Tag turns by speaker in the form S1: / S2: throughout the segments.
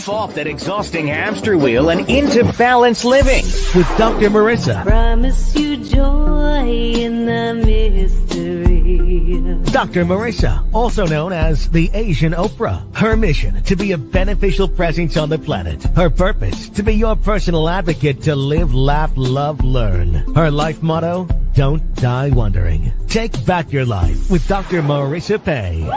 S1: Jump off that exhausting hamster wheel and into balanced living with Dr. Marissa.
S2: Promise you joy in the mystery.
S1: Dr. Marissa, also known as the Asian Oprah. Her mission, to be a beneficial presence on the planet. Her purpose, to be your personal advocate to live, laugh, love, learn. Her life motto, don't die wondering. Take back your life with Dr. Marissa Pay.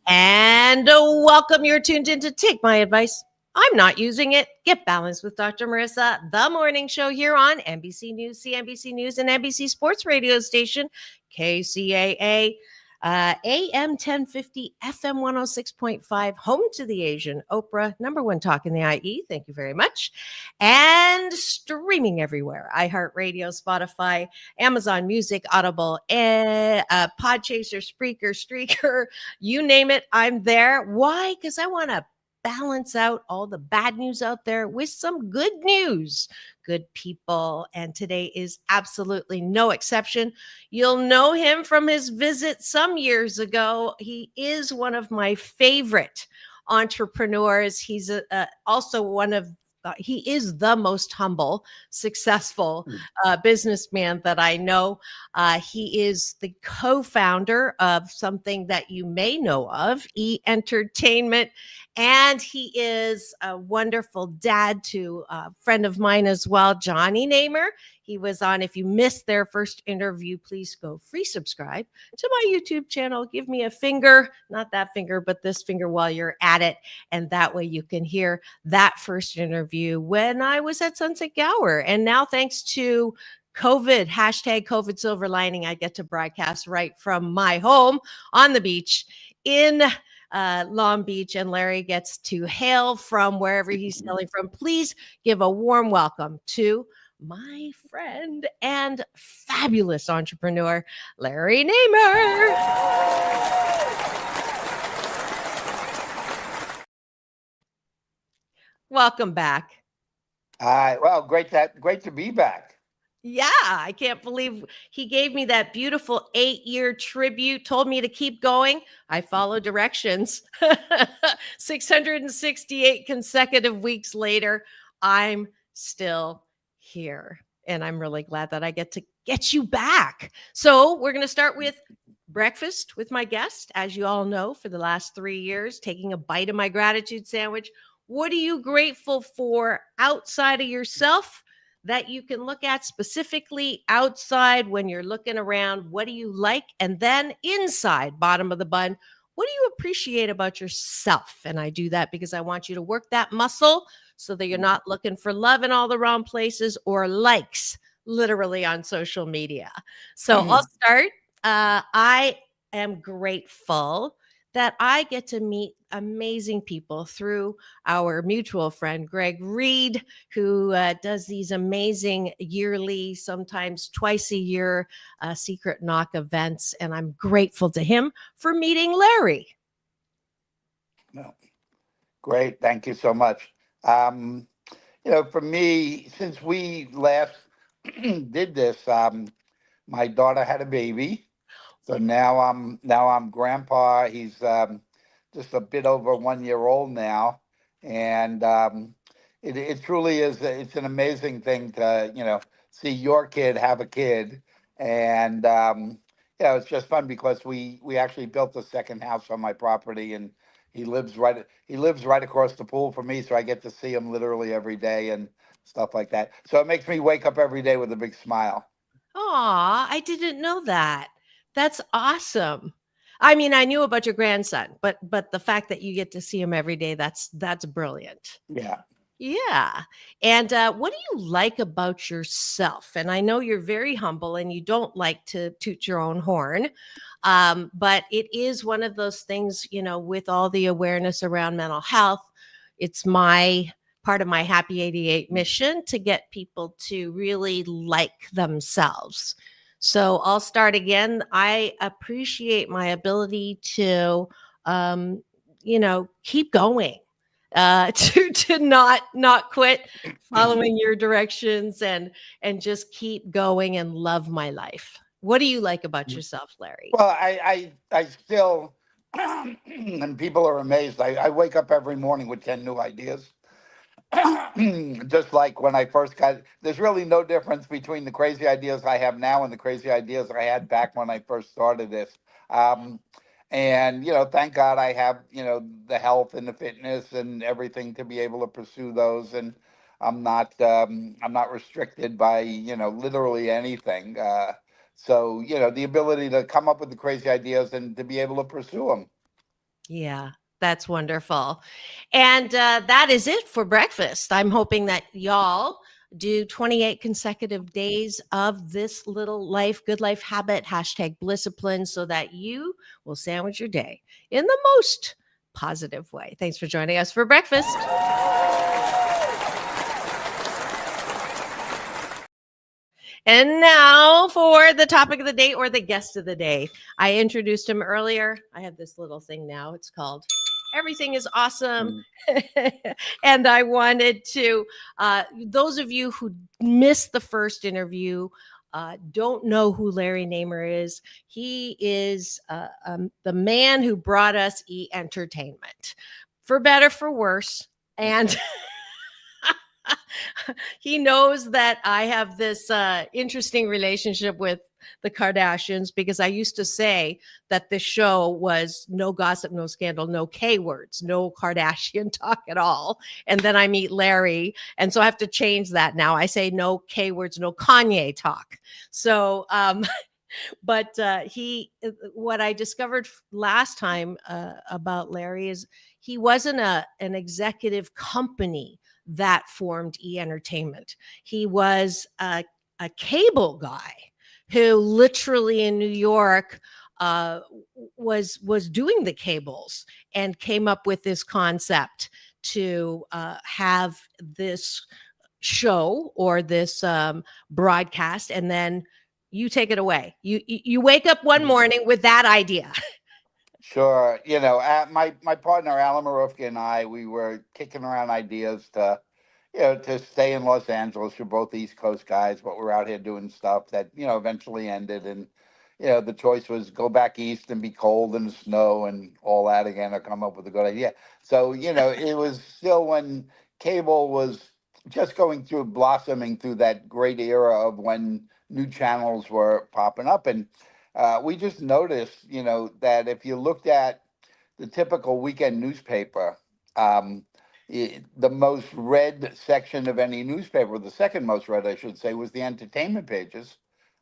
S3: And welcome. You're tuned in to Take My Advice. I'm not using it. Get balanced with Dr. Marissa, the morning show here on NBC News, CNBC News, and NBC Sports radio station, KCAA, AM 1050, FM 106.5, home to the Asian Oprah, number one talk in the IE. Thank you very much. And streaming everywhere. iHeartRadio, Spotify, Amazon Music, Audible, Podchaser, Spreaker, Streaker, you name it, I'm there. Why? Because I want to balance out all the bad news out there with some good news, good people. And today is absolutely no exception. You'll know him from his visit some years ago. He is one of my favorite entrepreneurs. He's also one of he is the most humble, successful businessman that I know. He is the co-founder of something that you may know of, E Entertainment, and he is a wonderful dad to a friend of mine as well, Jonny Namer. He was on. If you missed their first interview, please go free subscribe to my YouTube channel. Give me a finger, not that finger, but this finger while you're at it. And that way you can hear that first interview when I was at Sunset Gower. And now, thanks to COVID, hashtag COVID silver lining, I get to broadcast right from my home on the beach in Long Beach, and Larry gets to hail from wherever he's hailing from. Please give a warm welcome to my friend and fabulous entrepreneur, Larry Namer. Welcome back.
S4: Hi. Well, great to be back.
S3: Yeah, I can't believe he gave me that beautiful 8-year tribute, told me to keep going. I follow directions. 668 consecutive weeks later, I'm still here. And I'm really glad that I get to get you back. So we're going to start with breakfast with my guest. As you all know, for the last 3 years, taking a bite of my gratitude sandwich. What are you grateful for outside of yourself that you can look at specifically outside when you're looking around? What do you like? And then inside, bottom of the bun, what do you appreciate about yourself? And I do that because I want you to work that muscle so that you're not looking for love in all the wrong places or likes, literally, on social media. So I'll start. I am grateful that I get to meet amazing people through our mutual friend, Greg Reid, who does these amazing yearly, sometimes twice a year, secret knock events. And I'm grateful to him for meeting Larry.
S4: No. Great. Thank you so much. For me, since we last did this, my daughter had a baby. So now I'm grandpa. He's just a bit over 1 year old now. And it truly is, it's an amazing thing to, see your kid have a kid. And, it's just fun because we actually built a second house on my property, and he lives right across the pool from me. So I get to see him literally every day and stuff like that. So it makes me wake up every day with a big smile.
S3: Aw, I didn't know that. That's awesome. I mean, I knew about your grandson, but the fact that you get to see him every day, that's brilliant.
S4: Yeah.
S3: Yeah. And what do you like about yourself? And I know you're very humble and you don't like to toot your own horn. But it is one of those things, with all the awareness around mental health, it's part of my Happy 88 mission to get people to really like themselves. So I'll start again. I appreciate my ability to, keep going, to not quit following your directions and just keep going and love my life. What do you like about yourself, Larry?
S4: Well, I still, and people are amazed. I wake up every morning with 10 new ideas. Just like when I first got, there's really no difference between the crazy ideas I have now and the crazy ideas I had back when I first started this. Um, and, thank God I have, the health and the fitness and everything to be able to pursue those. And I'm not restricted by, literally anything. So, the ability to come up with the crazy ideas and to be able to pursue them.
S3: Yeah, that's wonderful. And that is it for breakfast. I'm hoping that y'all do 28 consecutive days of this little life, good life habit, hashtag Blisscipline, so that you will sandwich your day in the most positive way. Thanks for joining us for breakfast. And now for the topic of the day or the guest of the day. I introduced him earlier. I have this little thing now. It's called Everything is Awesome. And I wanted to, those of you who missed the first interview, don't know who Larry Namer is. He is the man who brought us entertainment, for better, for worse. And he knows that I have this interesting relationship with the Kardashians because I used to say that the show was no gossip, no scandal, no K words, no Kardashian talk at all. And then I meet Larry. And so I have to change that now. I say no K words, no Kanye talk. So, but what I discovered last time about Larry is he wasn't an executive company that formed Entertainment. He was a cable guy who literally in New York was doing the cables and came up with this concept to have this show or this broadcast, and then you take it away. You wake up one morning with that idea.
S4: Sure. My partner, Alan Marufka, and I, we were kicking around ideas to stay in Los Angeles. We're both East Coast guys, but we're out here doing stuff that, eventually ended. And, the choice was go back east and be cold and snow and all that again, or come up with a good idea. So, it was still when cable was just going through, blossoming through that great era of when new channels were popping up. And we just noticed, that if you looked at the typical weekend newspaper, the most read section of any newspaper, the second most read, I should say, was the entertainment pages.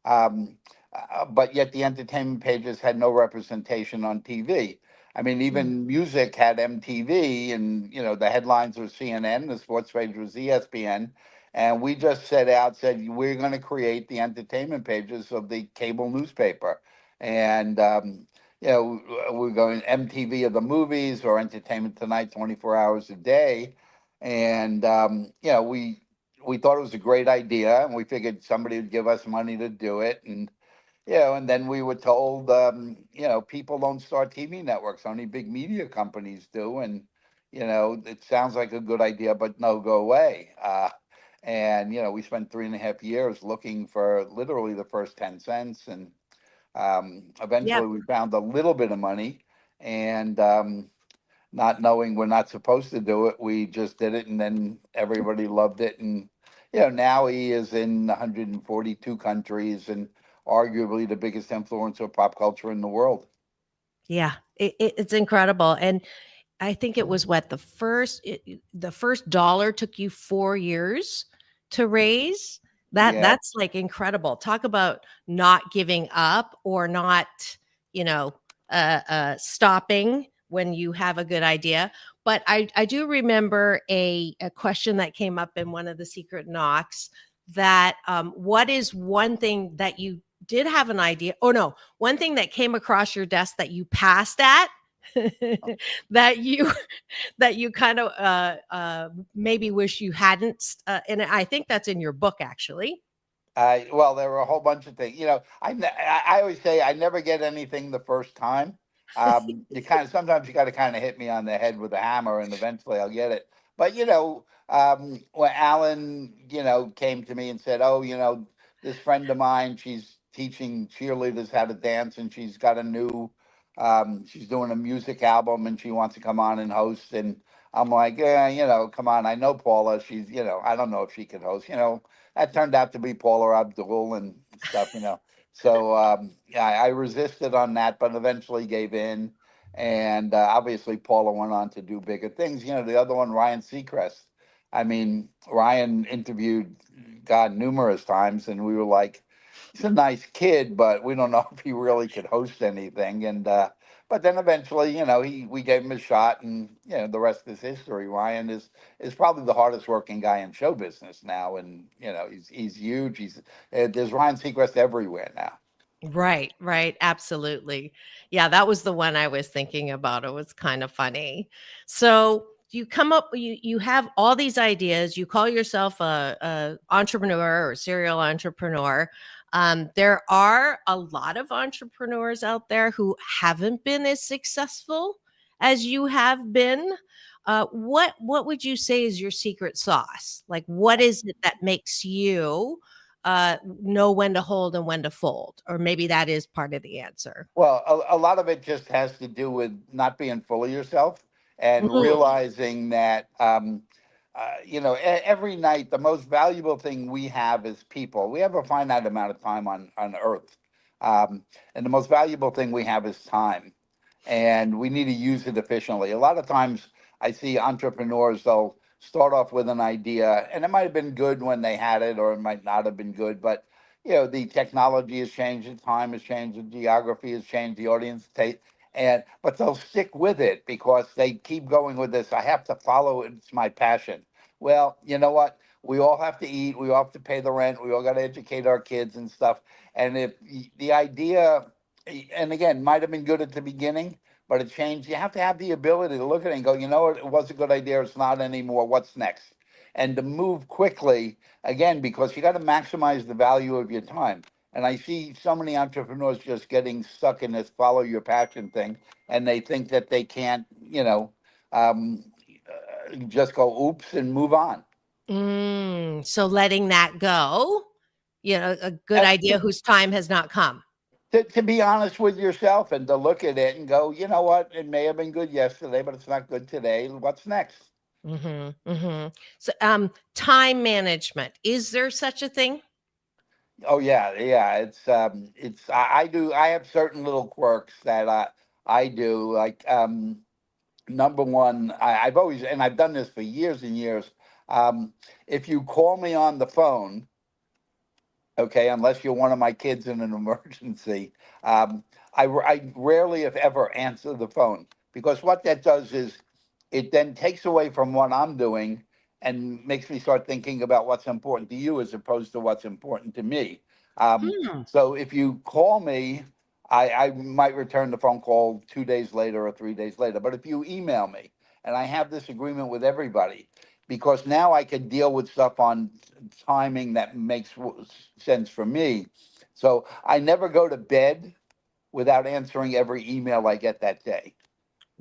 S4: But yet the entertainment pages had no representation on TV. I mean, even music had MTV, and the headlines were CNN, the sports page was ESPN, and we just said we're going to create the entertainment pages of the cable newspaper, and we're going MTV of the movies or Entertainment Tonight, 24 hours a day, and we thought it was a great idea, and we figured somebody would give us money to do it, and and then we were told, people don't start TV networks, only big media companies do. And, it sounds like a good idea, but no, go away. And, we spent 3.5 years looking for literally the first 10 cents. And eventually we found a little bit of money. And not knowing we're not supposed to do it, we just did it. And then everybody loved it. And, now he is in 142 countries and arguably the biggest influence of pop culture in the world.
S3: Yeah, it's incredible. And I think it was what the first dollar took you 4 years to raise. That's like incredible. Talk about not giving up or not, stopping when you have a good idea. But I do remember a question that came up in one of the secret knocks that what is one thing that you did have an idea? Oh no, one thing that came across your desk that you passed at that you kind of maybe wish you hadn't. And I think that's in your book, actually.
S4: Well, there were a whole bunch of things. I always say I never get anything the first time. You sometimes you got to kind of hit me on the head with a hammer, and eventually I'll get it. But when Alan, came to me and said, "Oh, this friend of mine, she's teaching cheerleaders how to dance, and she's got a new, she's doing a music album, and she wants to come on and host. And I'm like, yeah, come on. I know Paula. She's, I don't know if she can host. That turned out to be Paula Abdul and stuff. So yeah, I resisted on that, but eventually gave in. And obviously, Paula went on to do bigger things. The other one, Ryan Seacrest. I mean, Ryan interviewed God numerous times, and we were like, he's a nice kid, but we don't know if he really could host anything. And but then eventually, we gave him a shot, and the rest is history. Ryan is probably the hardest working guy in show business now, and he's huge. There's Ryan Seacrest everywhere now.
S3: Right, right, absolutely. Yeah, that was the one I was thinking about. It was kind of funny. So you come up, you have all these ideas. You call yourself a entrepreneur or serial entrepreneur. There are a lot of entrepreneurs out there who haven't been as successful as you have been. What would you say is your secret sauce? Like, what is it that makes you know when to hold and when to fold? Or maybe that is part of the answer.
S4: Well, a lot of it just has to do with not being full of yourself and
S3: Mhm.
S4: realizing that, every night, the most valuable thing we have is people. We have a finite amount of time on Earth. And the most valuable thing we have is time. And we need to use it efficiently. A lot of times I see entrepreneurs, they'll start off with an idea, and it might have been good when they had it, or it might not have been good, but the technology has changed, the time has changed, the geography has changed, the audience taste, but they'll stick with it because they keep going with this. I have to follow it. It's my passion. Well, you know what? We all have to eat. We all have to pay the rent. We all got to educate our kids and stuff. And if the idea, and again, might have been good at the beginning, but it changed. You have to have the ability to look at it and go, you know what? It was a good idea. It's not anymore. What's next? And to move quickly again, because you got to maximize the value of your time. And I see so many entrepreneurs just getting stuck in this follow your passion thing, and they think that they can't, just go oops and move on.
S3: So letting that go, a good idea whose time has not come.
S4: To be honest with yourself and to look at it and go, you know what, it may have been good yesterday, but it's not good today. What's next?
S3: So, time management. Is there such a thing?
S4: Oh yeah, yeah. It's I have certain little quirks that I do. Like number one, I've always, and I've done this for years and years. Um, if you call me on the phone, okay, unless you're one of my kids in an emergency, I rarely, if ever, answer the phone, because what that does is it then takes away from what I'm doing and makes me start thinking about what's important to you as opposed to what's important to me.
S3: Hmm.
S4: So if you call me, I might return the phone call 2 days later or 3 days later. But if you email me, and I have this agreement with everybody, because now I can deal with stuff on timing that makes sense for me. So I never go to bed without answering every email I get that day.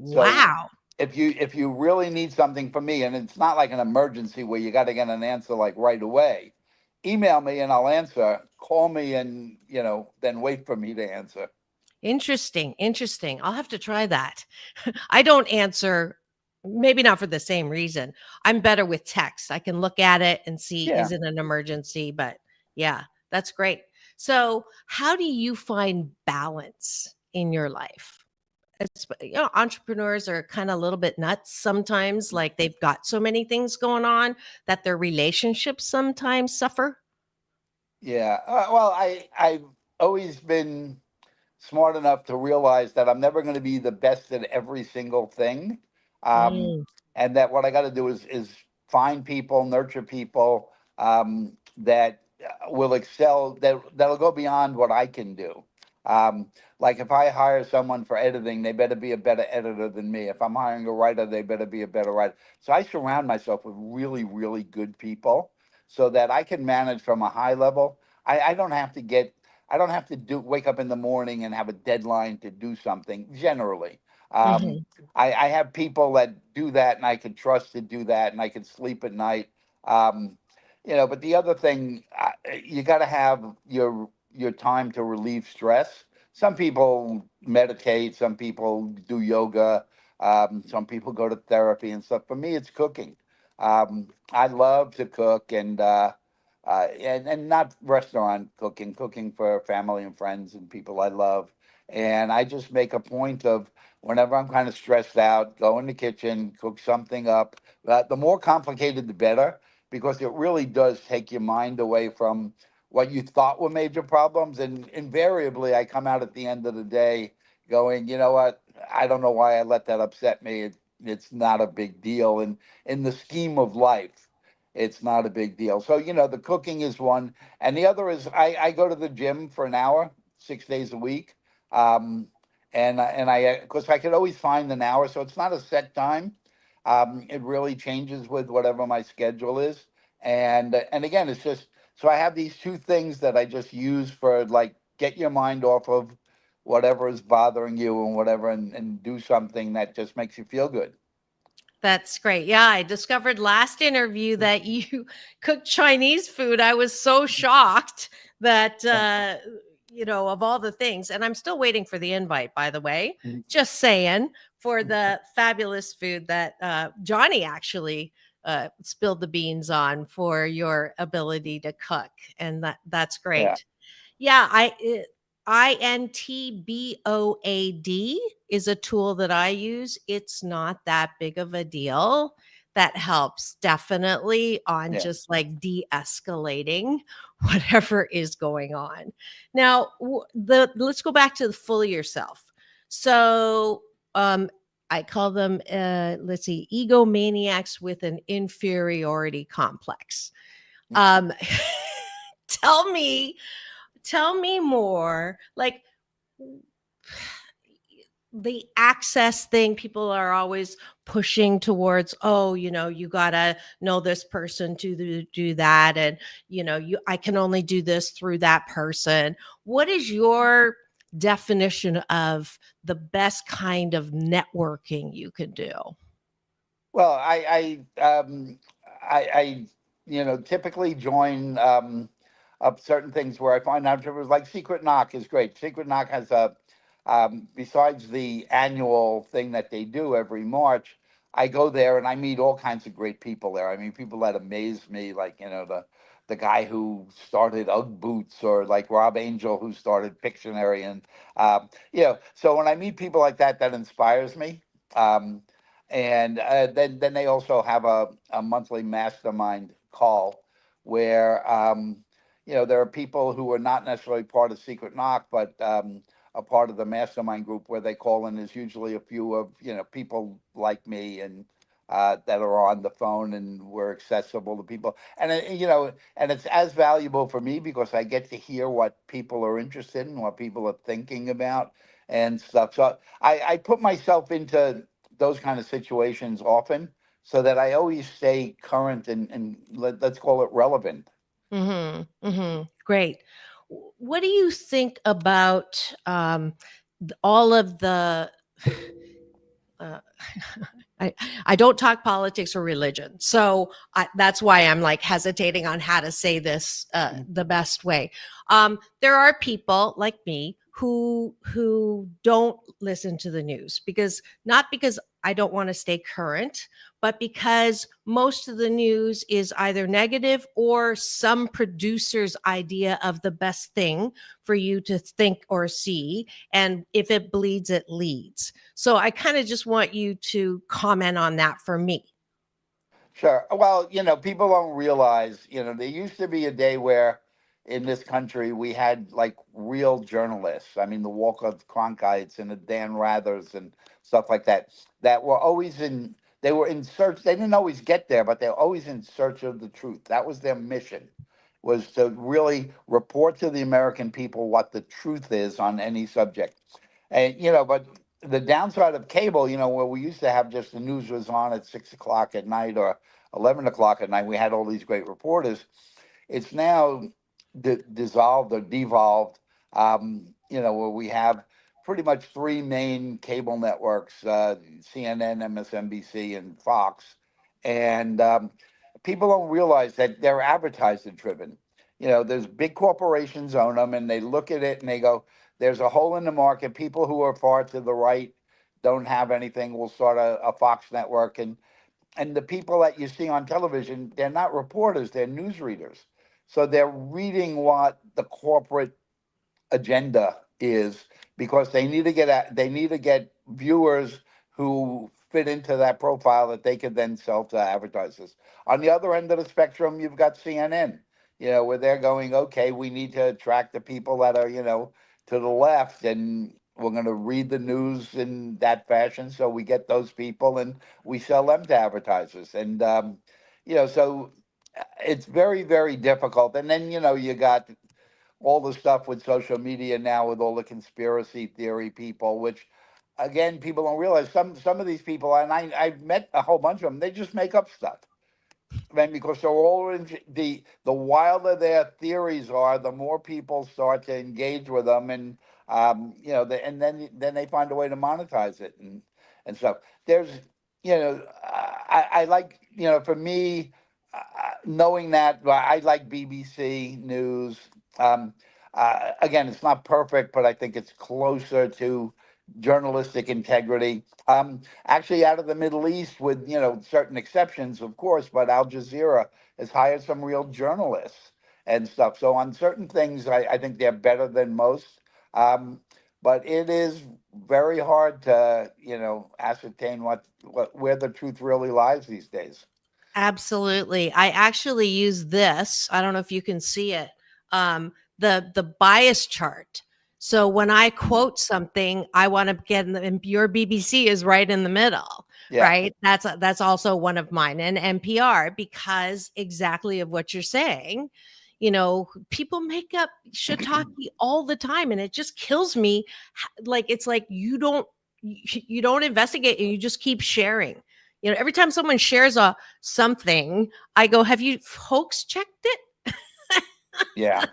S4: So
S3: Wow.
S4: if you really need something from me, and it's not like an emergency where you got to get an answer like right away, email me and I'll answer. Call me and then wait for me to answer.
S3: Interesting. Interesting. I'll have to try that. I don't answer, maybe not for the same reason. I'm better with text. I can look at it and see,
S4: Yeah.
S3: is it an emergency? But yeah, that's great. So, how do you find balance in your life? Entrepreneurs are kind of a little bit nuts sometimes, like they've got so many things going on that their relationships sometimes suffer.
S4: Yeah. Well, I've always been smart enough to realize that I'm never going to be the best at every single thing, um,
S3: Mm,
S4: and that what I got to do is find people, nurture people that will excel, that'll go beyond what I can do. Like if I hire someone for editing, they better be a better editor than me. If I'm hiring a writer, they better be a better writer. So I surround myself with really, really good people so that I can manage from a high level. I don't have to get I don't have to wake up in the morning and have a deadline to do something generally. Um,
S3: mhm,
S4: I have people that do that and I can trust to do that and I can sleep at night. But the other thing, you got to have your time to relieve stress. Some people meditate, some people do yoga, some people go to therapy and stuff. For me, it's cooking. I love to cook, and not restaurant cooking, cooking for family and friends and people I love. And I just make a point of whenever I'm kind of stressed out, go in the kitchen, cook something up. The more complicated, the better, because it really does take your mind away from what you thought were major problems. And invariably, I come out at the end of the day going, you know what? I don't know why I let that upset me. It's not a big deal. And in the scheme of life, it's not a big deal. So, the cooking is one. And the other is I go to the gym for an hour, 6 days a week. Um, because I could always find an hour. So it's not a set time. It really changes with whatever my schedule is. And again, it's just, so I have these two things that I just use for like get your mind off of whatever is bothering you and whatever, and do something that just makes you feel good.
S3: That's great. Yeah, I discovered last interview that you cook Chinese food. I was so shocked that of all the things, and I'm still waiting for the invite, by the way. Just saying, for the fabulous food that Jonny actually spilled the beans on for your ability to cook, and that's
S4: Yeah.
S3: great. Yeah, INTBOAD is a tool that I use. It's not that big of a deal. That helps definitely on
S4: Yeah.
S3: just like de-escalating whatever is going on. Now, let's go back to the fully yourself. So, I call them let's see, egomaniacs with an inferiority complex. Um tell me Tell me more. Like the access thing, people are always pushing towards, oh, you gotta know this person to do that. And, I can only do this through that person. What is your definition of the best kind of networking you can do?
S4: Well, I typically join up certain things where I find out like Secret Knock is great. Secret Knock has besides the annual thing that they do every March, I go there and I meet all kinds of great people there. I mean, people that amaze me, like the guy who started UGG boots, or like Rob Angel who started Pictionary, and so when I meet people like that, that inspires me. Um, and then they also have a monthly mastermind call where there are people who are not necessarily part of Secret Knock, but a part of the mastermind group where they call in. Is usually a few of people like me, and that are on the phone, and we're accessible to people. And and it's as valuable for me because I get to hear what people are interested in, what people are thinking about, and stuff. So I put myself into those kind of situations often, so that I always stay current and let's call it relevant.
S3: Great. What do you think about all of the uh, I, I don't talk politics or religion. So that's why I'm like hesitating on how to say this the best way. There are people like me who don't listen to the news, because not because I don't want to stay current, but because most of the news is either negative or some producer's idea of the best thing for you to think or see. And if it bleeds, it leads. So I kind of just want you to comment on that for me.
S4: Sure. Well, people don't realize, there used to be a day where in this country we had like real journalists. I mean, the Walker Cronkites and the Dan Rathers and stuff like that, that were always they were in search. They didn't always get there, but they're always in search of the truth. That was their mission, was to really report to the American people what the truth is on any subject. And, but the downside of cable, where we used to have just the news was on at 6 o'clock at night or 11 o'clock at night, we had all these great reporters. It's now dissolved or devolved, where we have pretty much three main cable networks, CNN, MSNBC, and Fox. And people don't realize that they're advertiser driven. there's big corporations own them, and they look at it and they go, there's a hole in the market. People who are far to the right don't have anything. We'll start a Fox network. And the people that you see on television, they're not reporters, they're newsreaders. So they're reading what the corporate agenda is, because they need to get viewers who fit into that profile that they could then sell to advertisers. On the other end of the spectrum, you've got CNN, where they're going, okay, we need to attract the people that are, to the left, and we're going to read the news in that fashion. So we get those people and we sell them to advertisers. And, so it's very, very difficult. And then, you got all the stuff with social media now, with all the conspiracy theory people, which again, people don't realize some of these people, and I've met a whole bunch of them, they just make up stuff. I mean, because they're all in the wilder their theories are, the more people start to engage with them, and and then they find a way to monetize it and stuff. There's, I like, for me, knowing that, I like BBC News. Again, it's not perfect, but I think it's closer to journalistic integrity. Actually, out of the Middle East, with certain exceptions, of course, but Al Jazeera has hired some real journalists and stuff. So on certain things, I think they're better than most. But it is very hard to ascertain where the truth really lies these days.
S3: Absolutely. I actually use this. I don't know if you can see it. The bias chart. So when I quote something, I want to get and your BBC is right in the middle,
S4: Yeah.
S3: right? That's also one of mine, and NPR, because exactly of what you're saying. People make up shiitake all the time, and it just kills me. Like, it's like you don't investigate, and you just keep sharing. Every time someone shares something, I go, have you folks checked it?
S4: Yeah.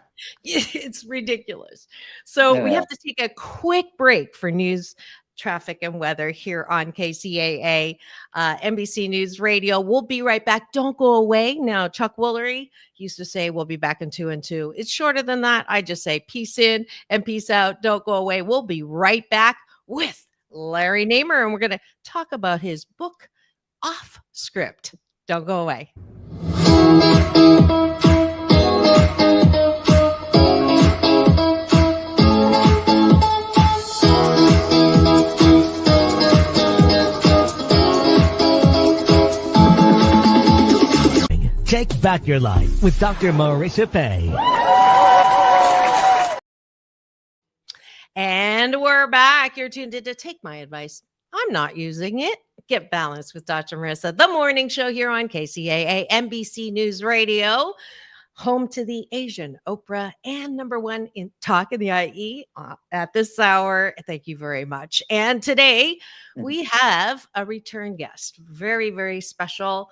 S3: It's ridiculous. So we have to take a quick break for news, traffic, and weather here on KCAA, NBC News Radio. We'll be right back. Don't go away. Now, Chuck Woolery used to say we'll be back in 2 and 2. It's shorter than that. I just say peace in and peace out. Don't go away. We'll be right back with Larry Namer, and we're going to talk about his book, Off Script. Don't go away.
S1: Take back your life with Dr. Marissa Pay.
S3: And we're back. You're tuned in to Take My Advice. I'm not using it. Get balanced with Dr. Marissa, the morning show here on KCAA, NBC News Radio, home to the Asian Oprah and #1 in talk in the IE at this hour. Thank you very much. And today we have a return guest, very, very special.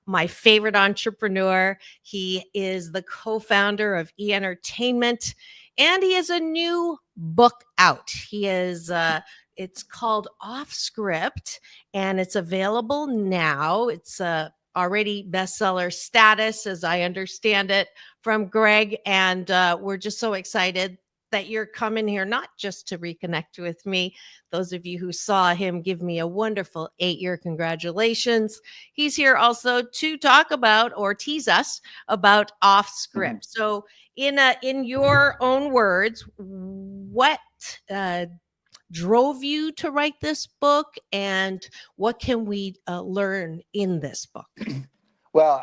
S3: My favorite entrepreneur. He is the co-founder of E Entertainment, and he has a new book out. He is it's called Off Script, and it's available now. It's already bestseller status, as I understand it, from Greg. And we're just so excited that you're coming here, not just to reconnect with me. Those of you who saw him give me a wonderful 8-year congratulations. He's here also to talk about, or tease us about, Off Script. So in your own words, what drove you to write this book, and what can we learn in this book?
S4: Well,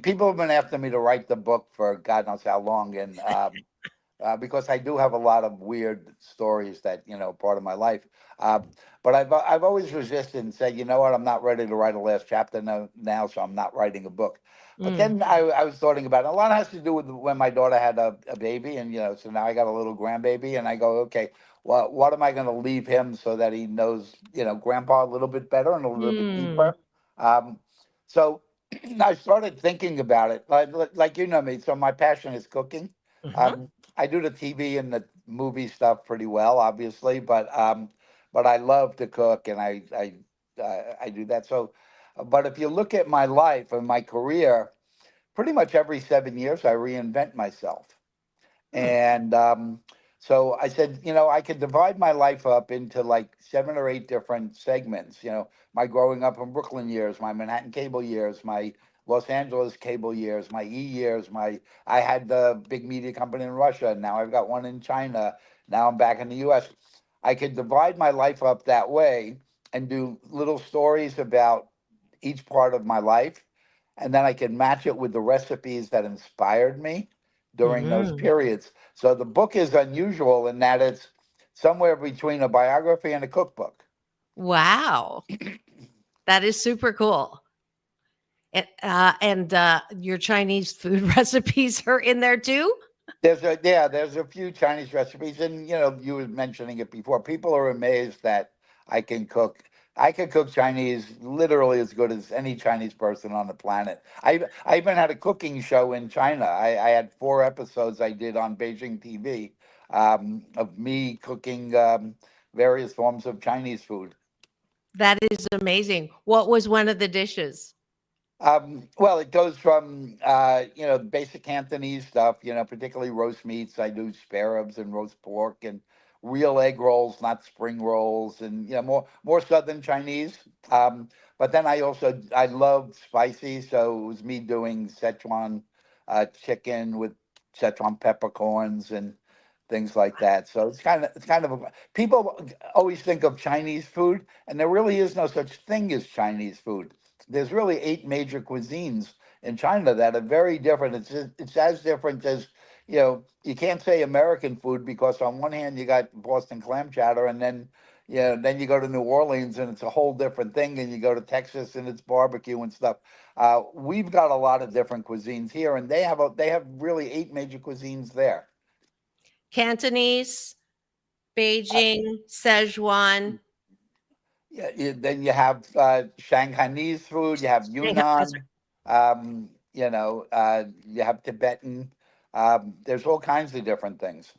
S4: people have been asking me to write the book for God knows how long, and because I do have a lot of weird stories that part of my life. But I've always resisted and said, you know what, I'm not ready to write a last chapter now, so I'm not writing a book. But then I was thoughting about it. A lot has to do with when my daughter had a baby, and so now I got a little grandbaby, and I go, okay, well, what am I going to leave him so that he knows grandpa a little bit better and a little bit deeper? So I started thinking about it, like me. So my passion is cooking. I do the TV and the movie stuff pretty well, obviously, but I love to cook, and I do that. So, but if you look at my life and my career, pretty much every 7 years, I reinvent myself.
S3: Hmm.
S4: And so I said, I could divide my life up into like 7 or 8 different segments. My growing up in Brooklyn years, my Manhattan cable years, my Los Angeles cable years, my years, I had the big media company in Russia. Now I've got one in China. Now I'm back in the US. I could divide my life up that way and do little stories about each part of my life. And then I could match it with the recipes that inspired me during those
S3: Hmm.
S4: periods. So the book is unusual in that it's somewhere between a biography and a cookbook.
S3: Wow. That is super cool. And your Chinese food recipes are in there too?
S4: There's a few Chinese recipes, and you were mentioning it before. People are amazed that I can cook. I can cook Chinese literally as good as any Chinese person on the planet. I even had a cooking show in China. I had 4 episodes I did on Beijing TV, of me cooking various forms of Chinese food.
S3: That is amazing. What was one of the dishes?
S4: Well, it goes from basic Cantonese stuff, particularly roast meats. I do spare ribs and roast pork and real egg rolls, not spring rolls, and more Southern Chinese. But then I love spicy, so it was me doing Szechuan chicken with Szechuan peppercorns and things like that. So people always think of Chinese food, and there really is no such thing as Chinese food. There's really 8 major cuisines in China that are very different. It's as different as, you can't say American food because on one hand you got Boston clam chowder, and then you go to New Orleans and it's a whole different thing, and you go to Texas and it's barbecue and stuff. We've got a lot of different cuisines here, and they have really 8 major cuisines there.
S3: Cantonese,
S4: Uh,
S3: Beijing, Szechuan.
S4: yeah, then you have Shanghainese food, you have
S3: Shanghai. That's right.
S4: Yunnan, you have Tibetan. There's all kinds of different things.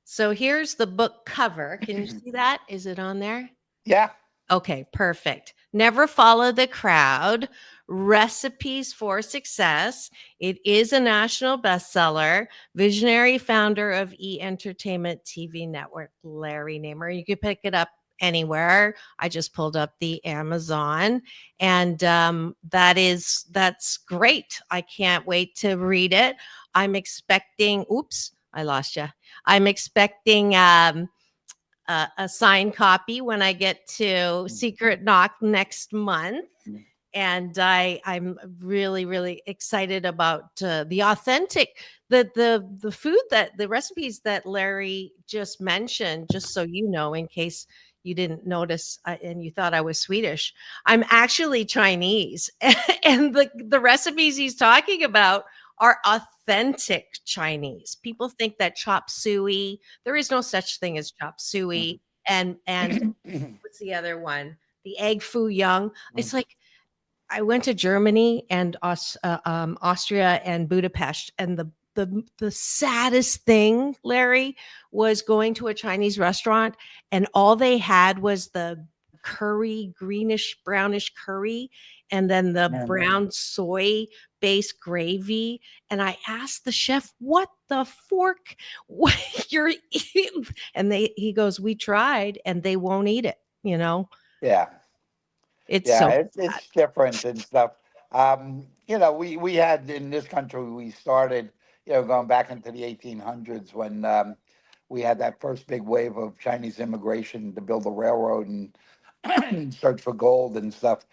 S3: So here's the book cover. Can you see that? Is it on there?
S4: Yeah.
S3: Okay, perfect. Never follow the crowd. Recipes for Success. It is a national bestseller. Visionary founder of Entertainment TV Network, Larry Namer. You can pick it up anywhere. I just pulled up the Amazon, and that's great. I can't wait to read it. I'm expecting. Oops, I lost you. I'm expecting. A signed copy when I get to Secret Knock next month. And I'm really really excited about the authentic the food that the recipes that Larry just mentioned. Just so you know, in case you didn't notice and you thought I was Swedish, I'm actually Chinese, and the recipes he's talking about are authentic Chinese. People think that chop suey, there is no such thing as chop suey, and what's the other one? The egg foo young. It's like I went to Germany and Austria and Budapest, and the saddest thing, Larry, was going to a Chinese restaurant, and all they had was the curry, greenish brownish curry, and then the brown soy based gravy. And I asked the chef, "What the fork? What you're eating?" And he goes, "We tried, and they won't eat it."
S4: Yeah.
S3: It's
S4: Yeah,
S3: so
S4: it's different and stuff. We had in this country, we started, going back into the 1800s when we had that first big wave of Chinese immigration to build a railroad and search for gold and stuff.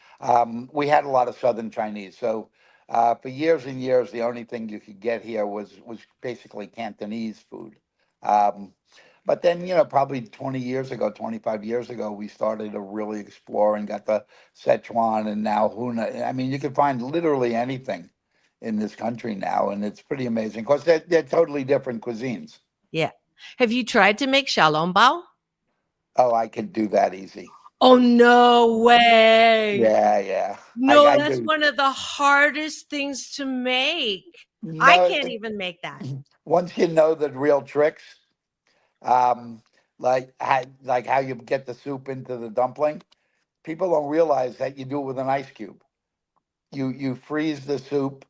S4: We had a lot of Southern Chinese. So for years and years, the only thing you could get here was basically Cantonese food. Um, but then, probably 20 years ago, 25 years ago, we started to really explore and got the Szechuan and now Huna. I mean, you can find literally anything in this country now, and it's pretty amazing because they're totally different cuisines.
S3: yeah. Have you tried to make xiaolongbao?
S4: Oh, I could do that easy.
S3: Oh, no way.
S4: Yeah, yeah.
S3: No,
S4: I
S3: that's
S4: do.
S3: one of the hardest things to make. I
S4: No,
S3: can't even make that.
S4: once you know the real tricks, um, like how you get the soup into the dumpling, people don't realize that you do it with an ice cube. you freeze the soup,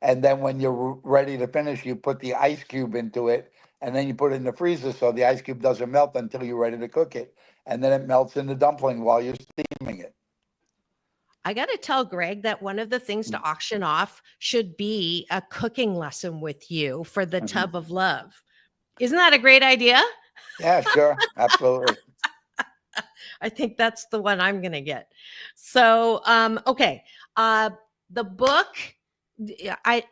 S4: and then when you're ready to finish, you put the ice cube into it, and then you put it in the freezer so the ice cube doesn't melt until you're ready to cook it, and then it melts in the dumpling while you're steaming it.
S3: I got to tell Greg that one of the things to auction off should be a cooking lesson with you for the
S4: Mhm.
S3: tub of love. Isn't that a great idea?
S4: Yeah, sure, absolutely.
S3: I think that's the one I'm going to get. So, okay. Uh, the book, I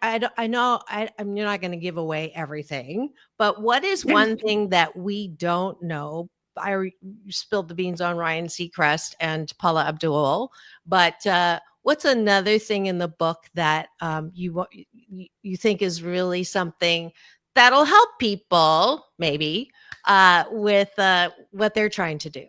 S3: know you're not going to give away everything, but what is one thing that we don't know? You spilled the beans on Ryan Seacrest and Paula Abdul, but what's another thing in the book that you think is really something that'll help people maybe with what they're trying to do?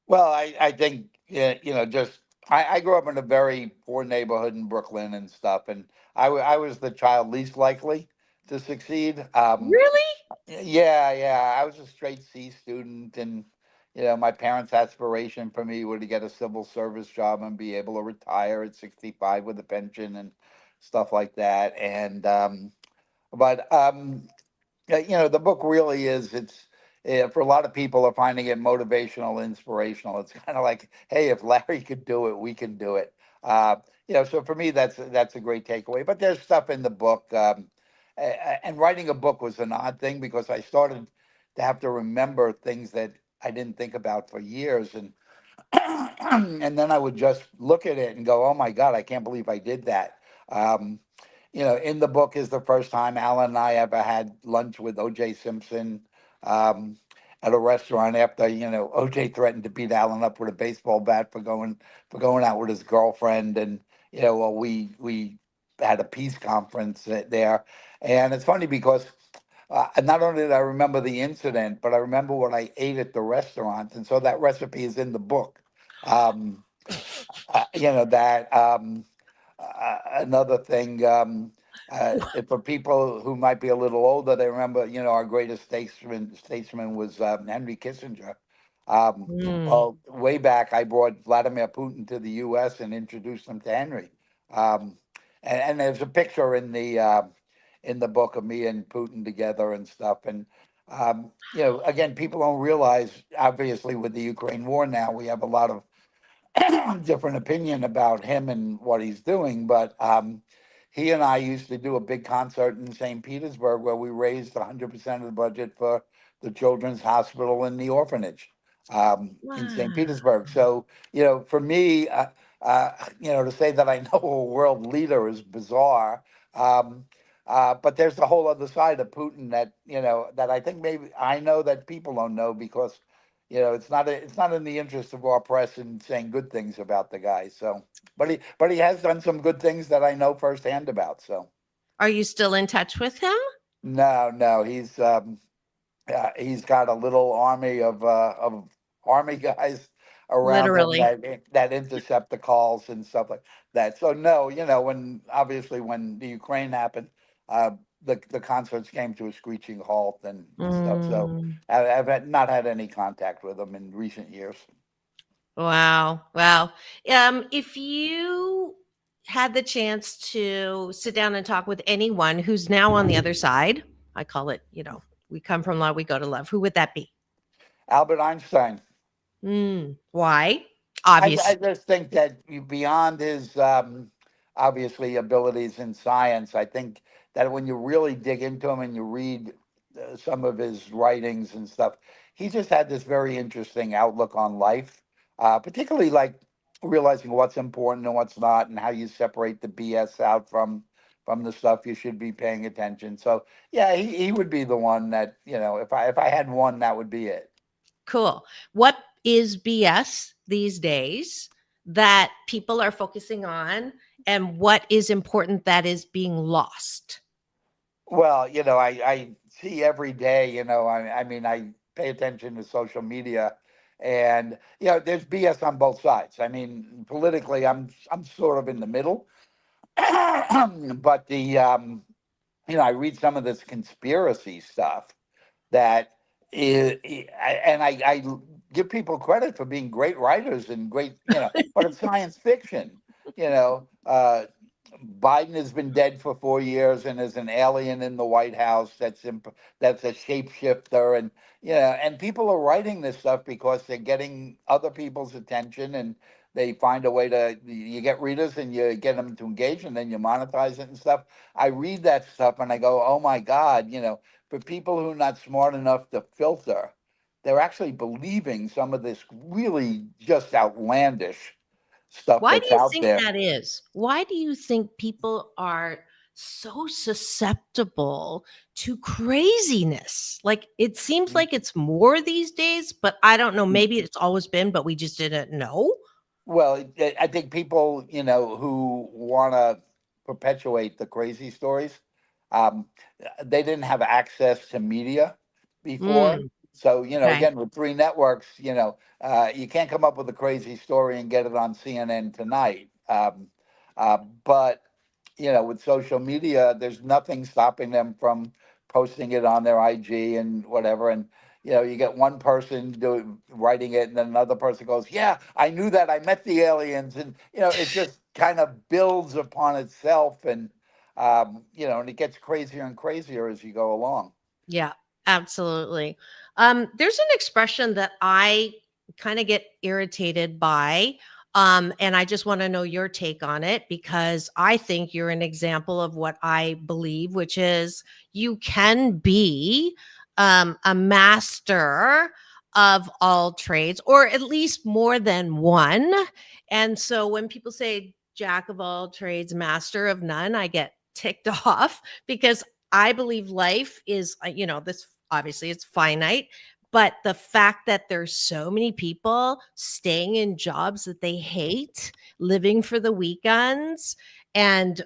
S4: Well, I think, yeah, just I grew up in a very poor neighborhood in Brooklyn and stuff, and I was the child least likely to succeed.
S3: Really?
S4: Yeah, yeah, I was a straight C student, and my parents' aspiration for me were to get a civil service job and be able to retire at 65 with a pension and stuff like that. And but the book really is, it's for a lot of people are finding it motivational, inspirational. It's kind of like, hey, if Larry could do it, we can do it. uh so for me, that's a great takeaway. But there's stuff in the book, and writing a book was an odd thing because I started to have to remember things that I didn't think about for years, and and then I would just look at it and go, "Oh my God, I can't believe I did that." Um, in the book is the first time Alan and I ever had lunch with O.J. Simpson, um, at a restaurant after O.J. threatened to beat Alan up with a baseball bat for going out with his girlfriend, and well, we had a peace conference there, and it's funny because. Not only did I remember the incident, but I remember what I ate at the restaurant, and so that recipe is in the book. Um, that another thing, for people who might be a little older, they remember, our greatest statesman was Henry Kissinger.
S3: Mm.
S4: Well, way back, I brought Vladimir Putin to the U.S. and introduced him to Henry. Um, and there's a picture in the book of me and Putin together and stuff. And again, people don't realize, obviously, with the Ukraine war now, we have a lot of different opinion about him and what he's doing, but he and I used to do a big concert in St. Petersburg where we raised 100% of the budget for the children's hospital and the orphanage in St.
S3: Wow.
S4: Petersburg. So, for me, to say that I know a world leader is bizarre. Um, but there's the whole other side of Putin that, that I think maybe I know that people don't know because it's not in the interest of our press in saying good things about the guy. So, but he has done some good things that I know firsthand about. So,
S3: Are you still in touch with him?
S4: no, no, he's got a little army of army guys around him
S3: Literally.
S4: that intercept the calls and stuff like that. So no, when the Ukraine happened, uh, the concerts came to a screeching halt and stuff. So
S3: Mm.
S4: not had any contact with him in recent years.
S3: Wow. Wow. If you had the chance to sit down and talk with anyone who's now on the other side, I call it, we come from love, we go to love. Who would that be?
S4: Albert Einstein.
S3: Why?
S4: I
S3: Obvious.
S4: just think that beyond his obviously abilities in science, I think that when you really dig into him and you read some of his writings and stuff, he just had this very interesting outlook on life, particularly like realizing what's important and what's not, and how you separate the BS out from the stuff you should be paying attention. So yeah, he would be the one that if I had one, that would be it.
S3: Cool. What is BS these days that people are focusing on, and what is important that is being lost?
S4: Well, I see every day, I mean, I pay attention to social media, and there's BS on both sides. I mean, politically, I'm sort of in the middle, but I read some of this conspiracy stuff that is, and I give people credit for being great writers and great, but it's science fiction. you know, Biden has been dead for 4 years, and there's an alien in the White House that's a shapeshifter, and and people are writing this stuff because they're getting other people's attention, and they find a way to you get readers and you get them to engage, and then you monetize it and stuff. I read that stuff and I go, oh my God, for people who are not smart enough to filter, they're actually believing some of this really just outlandish stuff
S3: Why do
S4: that's
S3: you
S4: out
S3: think
S4: there.
S3: that is? Why do you think people are so susceptible to craziness? Like it seems like it's more these days, but I don't know. Maybe it's always been, but we just didn't know.
S4: Well, I think people, who want to perpetuate the crazy stories, um, they didn't have access to media before.
S3: Mm,
S4: So,
S3: okay.
S4: again, with three networks, you can't come up with a crazy story and get it on CNN tonight. But, with social media, there's nothing stopping them from posting it on their IG and whatever. And you get one person writing it, and then another person goes, "Yeah, I knew that. I met the aliens," and it just kind of builds upon itself, and and it gets crazier and crazier as you go along.
S3: Yeah, absolutely. There's an expression that I kind of get irritated by. And I just want to know your take on it because I think you're an example of what I believe, which is you can be a master of all trades, or at least more than one. And so when people say jack of all trades, master of none, I get ticked off because I believe life is, this obviously it's finite, but the fact that there's so many people staying in jobs that they hate, living for the weekends, and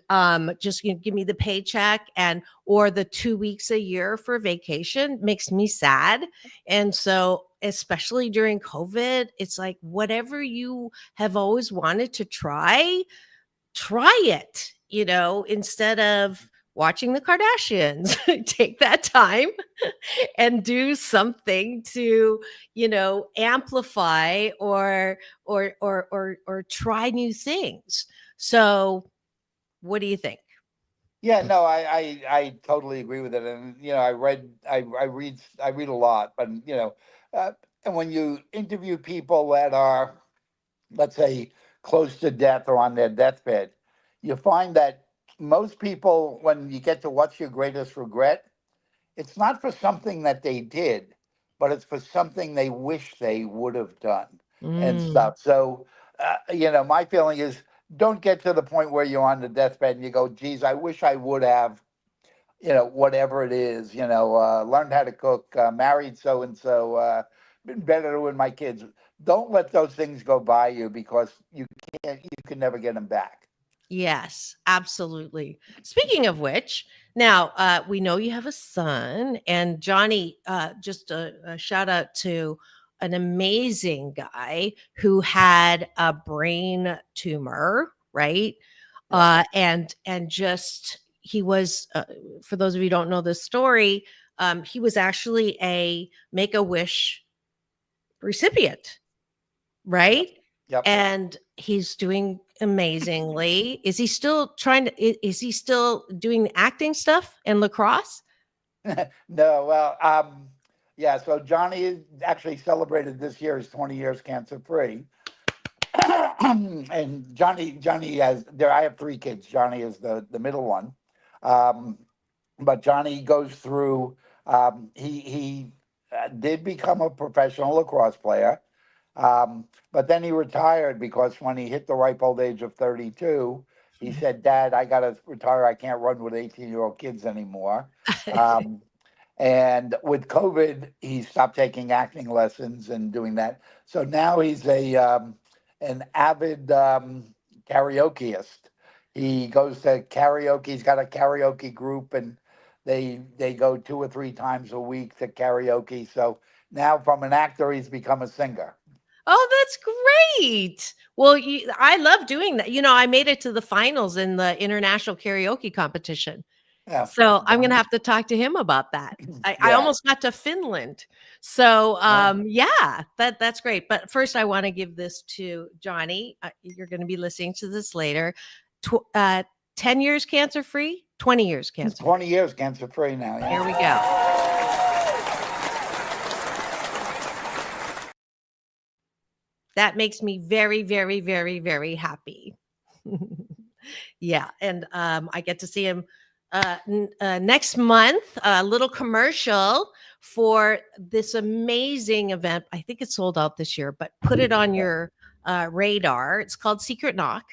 S3: just give me the paycheck and or the 2 weeks a year for vacation makes me sad. And so, especially during COVID, it's like whatever you have always wanted to try it, instead of watching the Kardashians. Take that time and do something to, amplify or try new things. So, what do you think?
S4: Yeah, no, I totally agree with it, and I read a lot, but uh, and when you interview people that are, let's say, close to death or on their deathbed, you find that most people, when you get to what's your greatest regret, it's not for something that they did, but it's for something they wish they would have done and
S3: Mm,
S4: stuff. So, my feeling is don't get to the point where you're on the deathbed and you go, geez, I wish I would have, whatever it is, learned how to cook, married so and so, been better with my kids. Don't let those things go by you because you can never get them back.
S3: yes, absolutely. Speaking of which, now we know you have a son, and Johnny. Just a shout out to an amazing guy who had a brain tumor, right?
S4: Yeah.
S3: And just he was, for those of you who don't know this story, he was actually a Make a Wish recipient,
S4: Yep.
S3: right?
S4: Yep.
S3: And he's doing amazingly. Is he still trying to? Is he still doing the acting stuff and lacrosse?
S4: No, well, yeah. So Johnny actually celebrated this year his 20 years cancer free, and Johnny has there. I have three kids. Johnny is the middle one, um, but Johnny goes through. He did become a professional lacrosse player, but then he retired because when he hit the ripe old age of 32, he said, "Dad, I got to retire. I can't run with 18-year-old kids anymore." Um, and with COVID, he stopped taking acting lessons and doing that. So now he's a an avid karaokeist. He goes to karaoke. He's got a karaoke group, and they go 2 or 3 times a week to karaoke. So now, from an actor, he's become a singer.
S3: Oh, that's great. Well, I love doing that. I made it to the finals in the international karaoke competition.
S4: Yeah.
S3: So I'm going to have to talk to him about that. I
S4: Yeah.
S3: almost got to Finland. So
S4: Yeah.
S3: yeah, that's great. But first I want to give this to Jonny. You're going to be listening to this later. 10 years cancer free, 20 years cancer
S4: 20
S3: free.
S4: years cancer free now.
S3: Here
S4: Yeah.
S3: we go. That makes me very, very, very, very happy. Yeah, and I get to see him next month. A little commercial for this amazing event. I think it's sold out this year, but put it on your radar. It's called Secret Knock,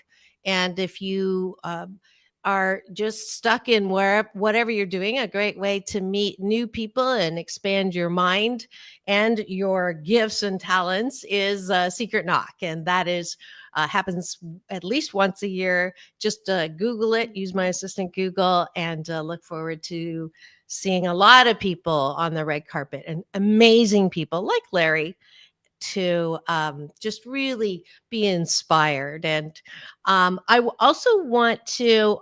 S3: and if you are just stuck in whatever you're doing, a great way to meet new people and expand your mind and your gifts and talents is Secret Knock, and that is happens at least once a year. Just Google it, use my assistant Google, and look forward to seeing a lot of people on the red carpet and amazing people like Larry to just really be inspired. And also want to,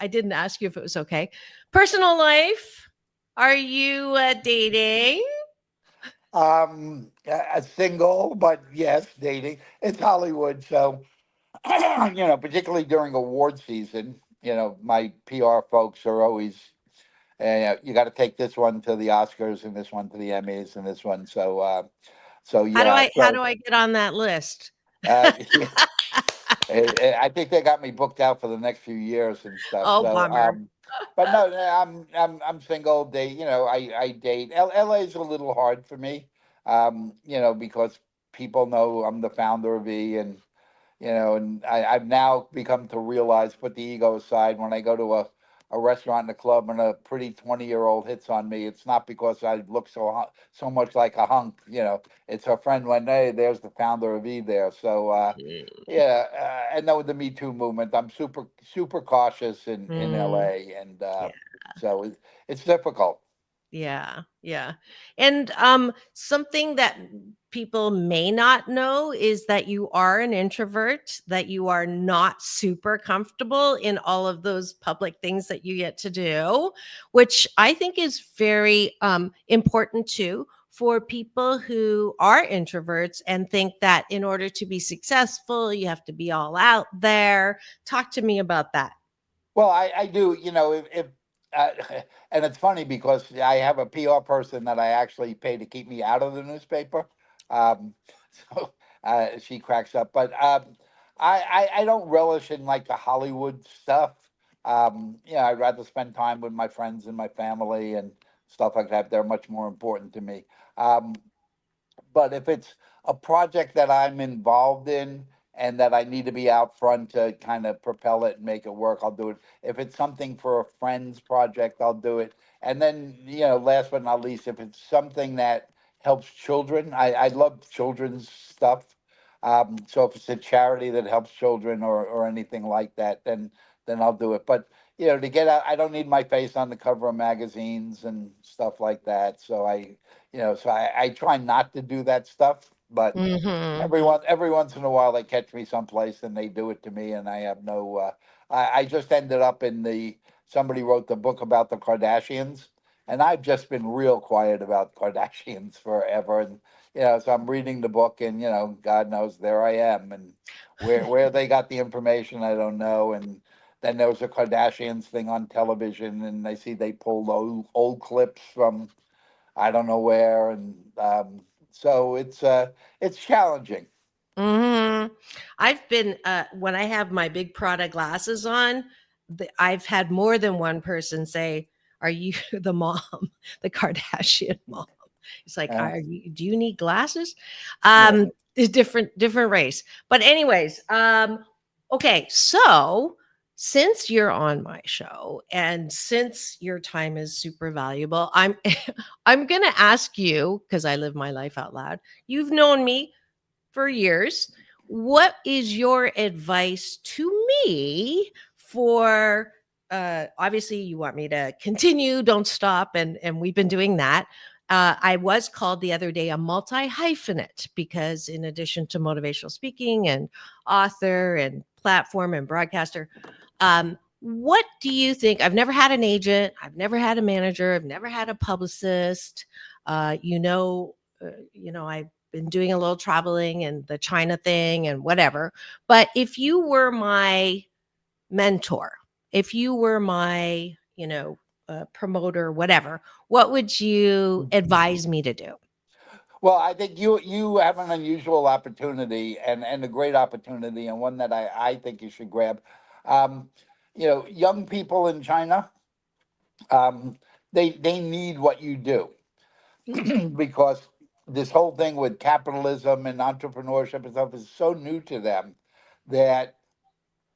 S3: I didn't ask you if it was okay. Personal life, are you dating?
S4: A single, but yes, dating. It's Hollywood, so particularly during award season, my PR folks are always, you got to take this one to the Oscars and this one to the Emmys and this one. So
S3: How do
S4: yeah,
S3: I how do I get on that list?
S4: uh, I think they got me booked out for the next few years and stuff.
S3: Oh,
S4: So,
S3: bummer.
S4: but no, I'm single. I date. LA is a little hard for me, because people know I'm the founder of E, and and I've now become to realize, put the ego aside, when I go to a restaurant and a club and a pretty 20-year-old hits on me, it's not because I look so much like a hunk. It's her friend went, hey, there's the founder of E there. So yeah, and then with the Me Too movement, I'm super super cautious in
S3: Mm,
S4: LA, and
S3: yeah.
S4: so it's difficult.
S3: Yeah, yeah. And something that people may not know is that you are an introvert, that you are not super comfortable in all of those public things that you get to do, which I think is very important too for people who are introverts and think that in order to be successful, you have to be all out there. Talk to me about that.
S4: Well, I do, if uh, and it's funny because I have a PR person that I actually pay to keep me out of the newspaper. Um, so she cracks up, but I don't relish in like the Hollywood stuff. I'd rather spend time with my friends and my family and stuff like that. They're much more important to me. Um, but if it's a project that I'm involved in and that I need to be out front to kind of propel it and make it work, I'll do it. If it's something for a friend's project, I'll do it. And then, last but not least, if it's something that helps children, I love children's stuff. So if it's a charity that helps children or anything like that, then I'll do it. But to get out, I don't need my face on the cover of magazines and stuff like that. So I try not to do that stuff, but
S3: Mhm.
S4: every once in a while they catch me someplace and they do it to me, and I have no. I just ended up in somebody wrote the book about the Kardashians, and I've just been real quiet about Kardashians forever, and so I'm reading the book, and God knows there I am, and where they got the information I don't know, and. Then there was a Kardashians thing on television, and I see they pulled old clips from I don't know where, and so it's challenging.
S3: Mhm. I've been when I have my big Prada glasses on, I've had more than one person say, "Are you the mom, the Kardashian mom?" It's like,
S4: Uh,
S3: Do you need glasses?"
S4: yeah.
S3: It's different race. But anyways, okay, so since you're on my show and since your time is super valuable, I'm I'm going to ask you because I live my life out loud. You've known me for years. What is your advice to me for obviously you want me to continue, don't stop, and we've been doing that. I was called the other day a multi hyphenate because in addition to motivational speaking and author and platform and broadcaster, What do you think? I've never had an agent, I've never had a manager, I've never had a publicist. You know, I've been doing a little traveling and the China thing and whatever. But if you were my mentor, if you were my, promoter, whatever, what would you advise me to do?
S4: Well, I think you have an unusual opportunity and a great opportunity, and one that I think you should grab. Um, young people in China, um, they need what you do because this whole thing with capitalism and entrepreneurship and stuff is so new to them that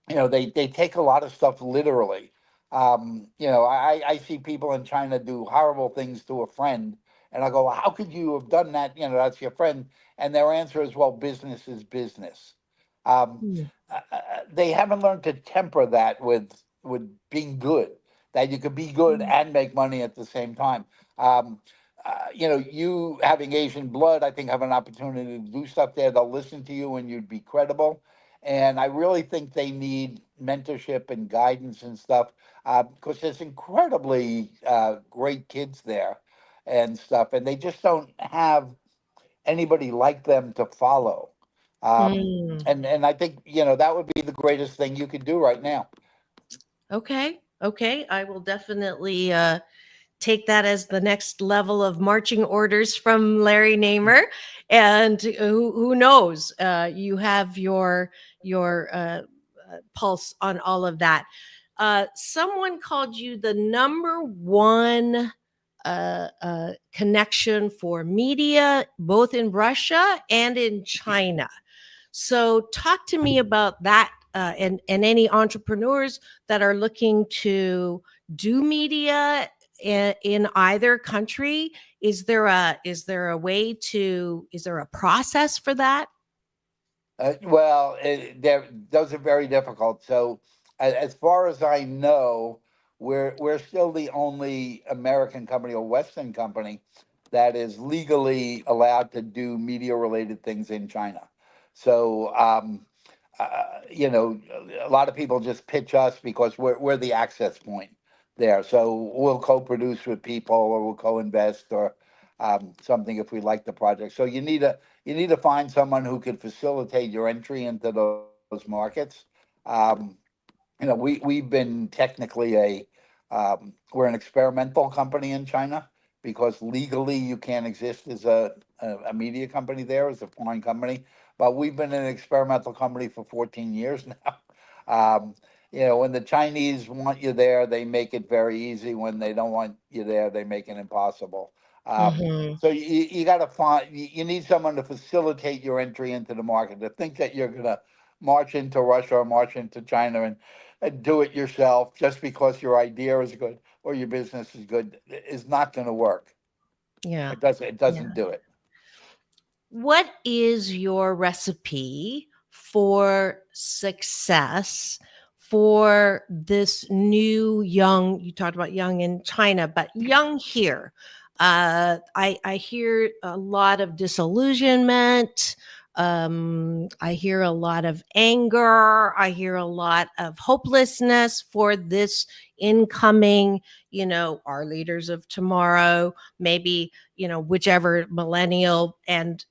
S4: they take a lot of stuff literally. I see people in China do horrible things to a friend, and I go, "Well, how could you have done that? That's your friend." And their answer is, "Well, business is business." Um,
S3: Mm.
S4: they haven't learned to temper that with being good. That you could be good and make money at the same time. Um, you having Asian blood, I think, have an opportunity to do stuff there. They'll listen to you, and you'd be credible. And I really think they need mentorship and guidance and stuff because there's incredibly great kids there and stuff, and they just don't have anybody like them to follow.
S3: Mm.
S4: And I think that would be the greatest thing you could do right now.
S3: Okay. Okay. I will definitely take that as the next level of marching orders from Larry Namer. And who knows? You have your pulse on all of that. Someone called you the number one connection for media, both in Russia and in China. So, talk to me about that, and any entrepreneurs that are looking to do media in either country. Is there a process for that?
S4: Well, those are very difficult. So, as far as I know, we're still the only American company or Western company that is legally allowed to do media related things in China. So, a lot of people just pitch us because we're the access point there. So we'll co-produce with people, or we'll co-invest, or something if we like the project. So you need to find someone who can facilitate your entry into those markets. Um, we've been technically we're an experimental company in China because legally you can't exist as a media company there as a foreign company. But we've been an experimental company for 14 years now. Um, when the Chinese want you there, they make it very easy. When they don't want you there, they make it impossible.
S3: Hmm.
S4: So you got to find you need someone to facilitate your entry into the market. To think that you're gonna march into Russia or march into China and do it yourself just because your idea is good or your business is good is not going to work.
S3: Yeah.
S4: It doesn't
S3: Yeah.
S4: do it.
S3: What is your recipe for success for this new young? You talked about young in China, but young here. I hear a lot of disillusionment. I hear a lot of anger. I hear a lot of hopelessness for this incoming, our leaders of tomorrow, maybe, whichever millennial, and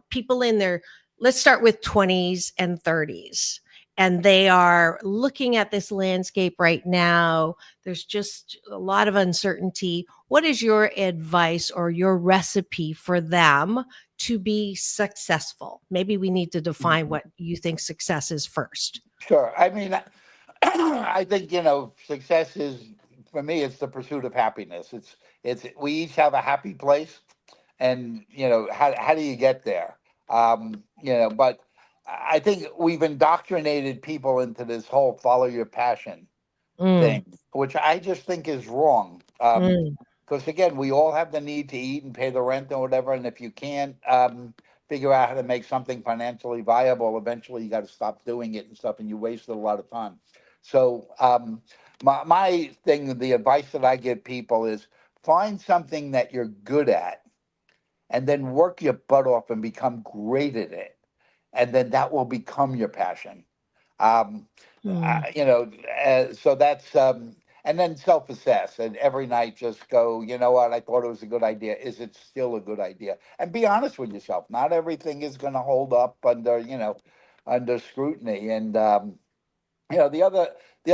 S3: people in their, let's start with 20s and 30s, and they are looking at this landscape right now. There's just a lot of uncertainty. What is your advice or your recipe for them to be successful? Maybe we need to define what you think success is first.
S4: Sure. I mean, I think success is for me. It's the pursuit of happiness. It's we each have a happy place, and how do you get there? But I think we've indoctrinated people into this whole follow your passion
S3: Mm,
S4: thing, which I just think is wrong.
S3: mm,
S4: Because again, we all have the need to eat and pay the rent or whatever, and if you can't figure out how to make something financially viable, eventually you got to stop doing it and stuff, and you wasted a lot of time. So my thing, the advice that I give people is find something that you're good at, and then work your butt off and become great at it, and then that will become your passion.
S3: Hmm.
S4: So that's and then self-assess and every night just go, you know what, I thought it was a good idea. Is it still a good idea? And be honest with yourself. Not everything is going to hold up under scrutiny. And the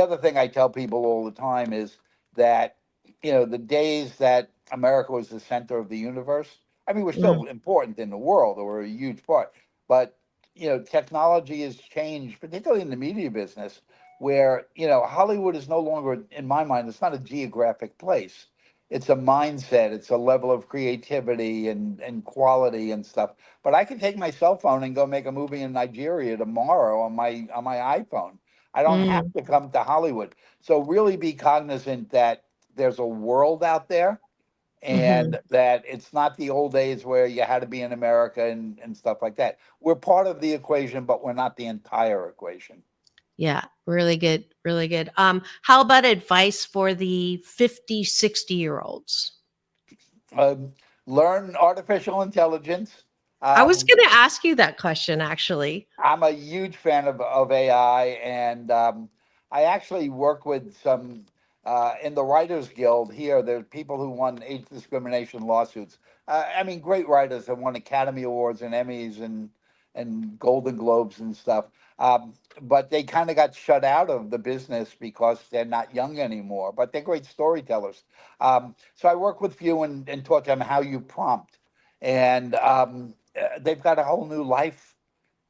S4: other thing I tell people all the time is that the days that America was the center of the universe. I mean, we're
S3: Mm.
S4: still important in the world, or we're a huge part, but technology has changed, particularly in the media business, where Hollywood is no longer, in my mind, it's not a geographic place. It's a mindset. It's a level of creativity and quality and stuff. But I can take my cell phone and go make a movie in Nigeria tomorrow on my iPhone. I don't have
S3: Mm.
S4: to come to Hollywood. So really be cognizant that there's a world out there
S3: Hmm.
S4: and that it's not the old days where you had to be in America and stuff like that. We're part of the equation, but we're not the entire equation.
S3: Yeah, really good, really good. How about advice for the 50, 60-year olds?
S4: Um, Learn artificial intelligence.
S3: I was
S4: Um,
S3: going to ask you that question actually.
S4: I'm a huge fan of AI, and I actually work with some in the Writers Guild here. There's people who won age discrimination lawsuits. I mean, great writers that won Academy Awards and Emmys and Golden Globes and stuff. But they kind of got shut out of the business because they're not young anymore. But they're great storytellers. So I work with few and taught them how you prompt, and they've got a whole new life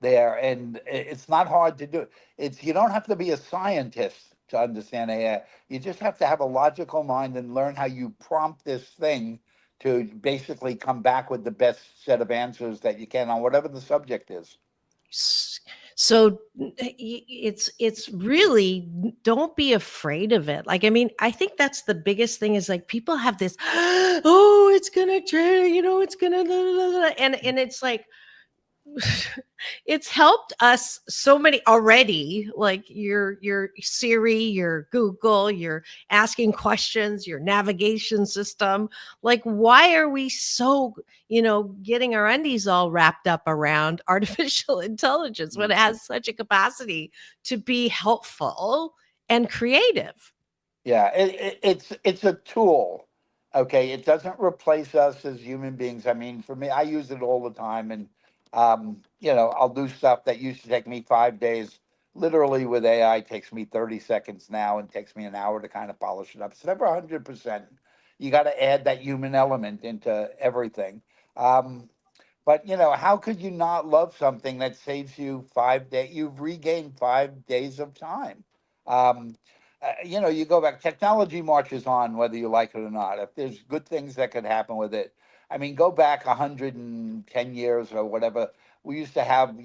S4: there, and it's not hard to do. It's You don't have to be a scientist to understand AI. You just have to have a logical mind and learn how you prompt this thing to basically come back with the best set of answers that you can on whatever the subject is.
S3: S- So it's really, don't be afraid of it. Like, I mean, I think that's the biggest thing is like people have this, oh, it's gonna change, it's gonna, and it's like, it's helped us so many already, like your Siri, your Google, your asking questions, your navigation system. Like, why are we so getting our undies all wrapped up around artificial intelligence when it has such a capacity to be helpful and creative?
S4: Yeah, it's a tool. Okay, it doesn't replace us as human beings. I mean, for me, I use it all the time, and I'll do stuff that used to take me 5 days. Literally, with AI, takes me 30 seconds now, and takes me an hour to kind of polish it up. It's never 100%. You got to add that human element into everything. Um, but how could you not love something that saves you 5 days? You've regained 5 days of time. Um, you go back. Technology marches on, whether you like it or not. If there's good things that could happen with it, I mean, go back 110 years or whatever. We used to have,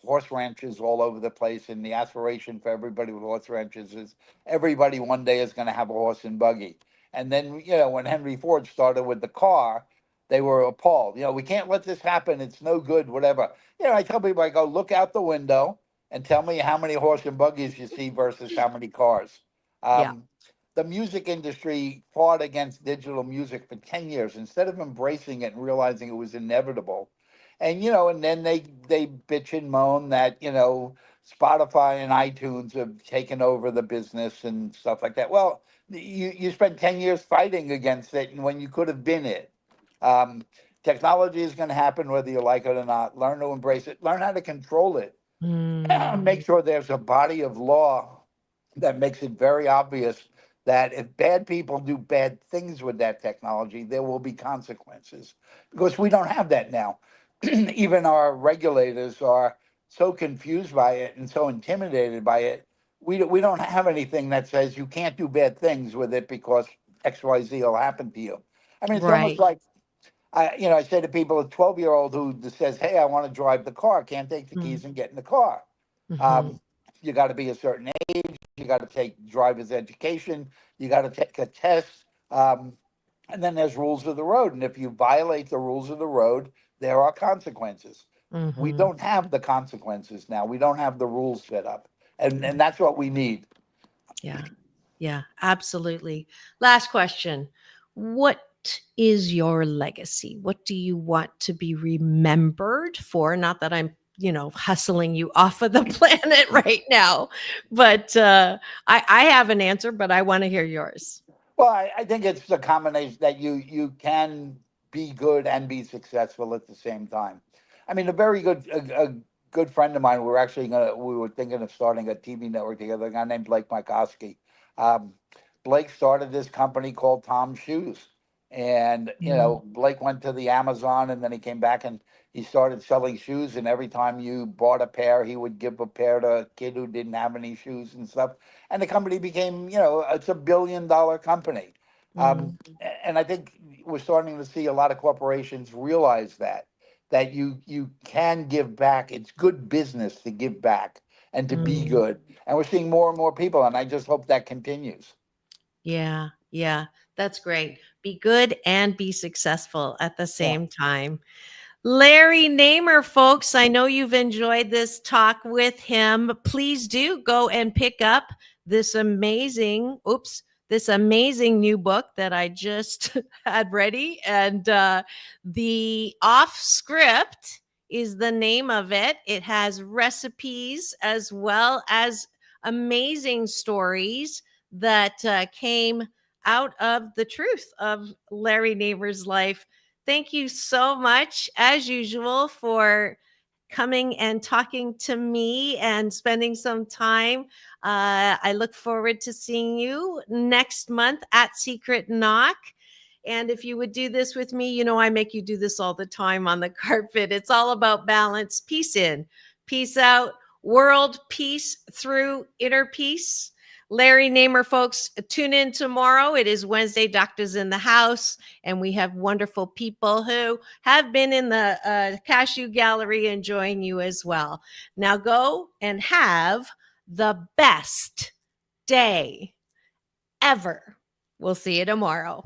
S4: horse ranches all over the place, and the aspiration for everybody with horse ranches is everybody one day is going to have a horse and buggy. And then, when Henry Ford started with the car, they were appalled. We can't let this happen. It's no good, whatever. I tell people, I go, look out the window and tell me how many horse and buggies you see versus how many cars.
S3: Yeah.
S4: Um, the music industry fought against digital music for 10 years instead of embracing it and realizing it was inevitable. And then they bitch and moan that, Spotify and iTunes have taken over the business and stuff like that. Well, you spent 10 years fighting against it and when you could have been it. Um, Technology is going to happen whether you like it or not. Learn to embrace it. Learn how to control it. Make
S3: Mm.
S4: sure there's a body of law that makes it very obvious that if bad people do bad things with that technology, there will be consequences. Because we don't have that now. Even our regulators are so confused by it and so intimidated by it. We don't have anything that says you can't do bad things with it because XYZ will happen to you. I mean, it's almost
S3: Right.
S4: like I say to people, a 12-year-old who says, "Hey, I want to drive the car," can't take the
S3: Mm.
S4: keys and get in the car.
S3: Mhm.
S4: Um, you got to be a certain age. You got to take driver's education. You got to take a test. And then there's rules of the road. And if you violate the rules of the road, there are consequences. We
S3: Mhm.
S4: don't have the consequences now. We don't have the rules set up. And that's what we need.
S3: Yeah. Yeah, absolutely. Last question. What is your legacy? What do you want to be remembered for? Not that I'm hustling you off of the planet right now. But I have an answer, but I want to hear yours.
S4: Well, I think it's the combination that you can be good and be successful at the same time. I mean, a good friend of mine. We were thinking of starting a TV network together. A guy named Blake Mykoski. Um, Blake started this company called Tom's Shoes, and Blake went to the Amazon, and then he came back and he started selling shoes. And every time you bought a pair, he would give a pair to a kid who didn't have any shoes and stuff, and the company became, it's a $1 billion company. Um, and I think we're starting to see a lot of corporations realize that you can give back. It's good business to give back and to be good. And we're seeing more and more people, and I just hope that continues.
S3: Yeah, that's great. Be good and be successful at the same time. Larry Namer, folks, I know you've enjoyed this talk with him. Please do go and pick up this amazing new book that I just had ready. And the Off Script is the name of it. It has recipes as well as amazing stories that came out of the truth of Larry Namer's life. Thank you so much, as usual, for coming and talking to me and spending some time. I look forward to seeing you next month at Secret Knock. And if you would do this with me, I make you do this all the time on the carpet. It's all about balance. Peace in, peace out, world peace through inner peace. Larry Namer, folks, tune in tomorrow. It is Wednesday, Doctors in the House, and we have wonderful people who have been in the Cashew Gallery enjoying you as well. Now go and have the best day ever. We'll see you tomorrow.